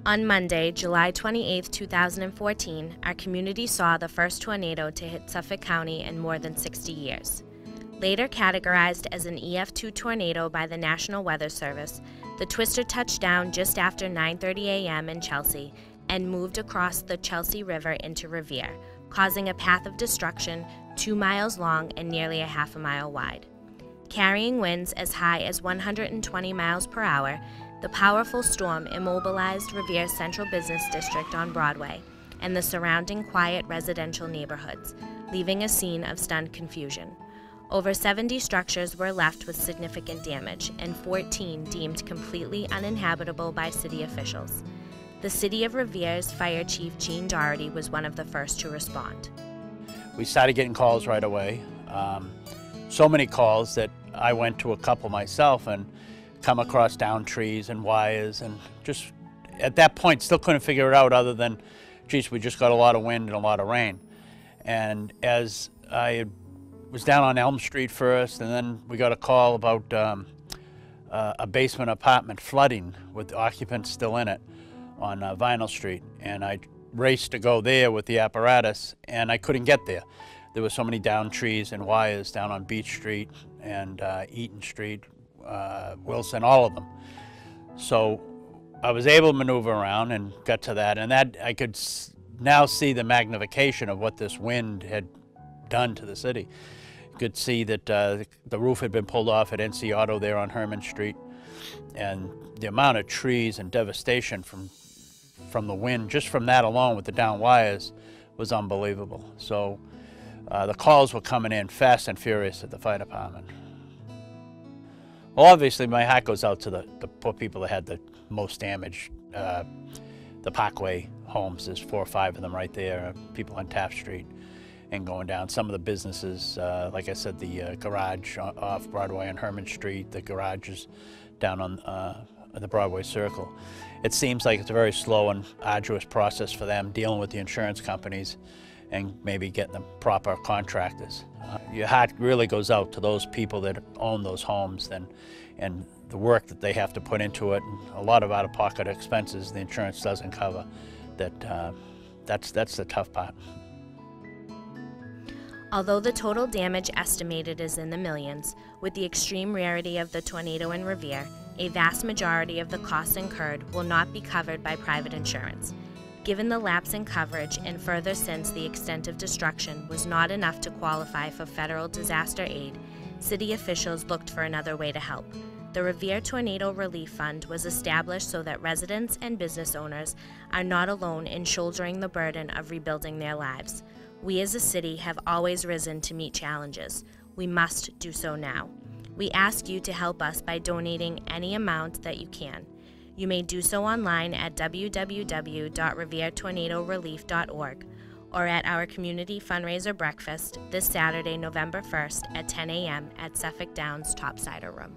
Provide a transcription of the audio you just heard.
On Monday, July 28, 2014, our community saw the first tornado to hit Suffolk County in more than 60 years. Later categorized as an EF2 tornado by the National Weather Service, the twister touched down just after 9:30 a.m. in Chelsea and moved across the Chelsea River into Revere, causing a path of destruction 2 miles long and nearly a half a mile wide. Carrying winds as high as 120 miles per hour, the powerful storm immobilized Revere's Central Business District on Broadway and the surrounding quiet residential neighborhoods, leaving a scene of stunned confusion. Over 70 structures were left with significant damage and 14 deemed completely uninhabitable by city officials. The City of Revere's Fire Chief Gene Doherty was one of the first to respond. We started getting calls right away. So many calls that I went to a couple myself and come across downed trees and wires, and just at that point still couldn't figure it out other than, geez, we just got a lot of wind and a lot of rain. And as I was down on Elm Street first, and then we got a call about a basement apartment flooding with occupants still in it on Vinyl Street, and I raced to go there with the apparatus, and I couldn't get there. There were so many downed trees and wires down on Beach Street and Eaton Street, Wilson, all of them. So I was able to maneuver around and got to that, and that I could now see the magnification of what this wind had done to the city. You could see that the roof had been pulled off at NC Auto there on Herman Street, and the amount of trees and devastation from the wind, just from that alone with the down wires, was unbelievable. So the calls were coming in fast and furious at the fire department. Well, obviously my heart goes out to the poor people that had the most damage. The Parkway homes, there's 4 or 5 of them right there, people on Taft Street and going down. Some of the businesses, like I said, the garage off Broadway on Herman Street, the garages down on the Broadway Circle. It seems like it's a very slow and arduous process for them dealing with the insurance companies and maybe getting the proper contractors. Your heart really goes out to those people that own those homes and the work that they have to put into it, and a lot of out-of-pocket expenses the insurance doesn't cover. That's the tough part. Although the total damage estimated is in the millions, with the extreme rarity of the tornado in Revere, a vast majority of the costs incurred will not be covered by private insurance. Given the lapse in coverage, and further since the extent of destruction was not enough to qualify for federal disaster aid, city officials looked for another way to help. The Revere Tornado Relief Fund was established so that residents and business owners are not alone in shouldering the burden of rebuilding their lives. We as a city have always risen to meet challenges. We must do so now. We ask you to help us by donating any amount that you can. You may do so online at www.reveretornadorelief.org or at our community fundraiser breakfast this Saturday, November 1st at 10 a.m. at Suffolk Downs Topsider Room.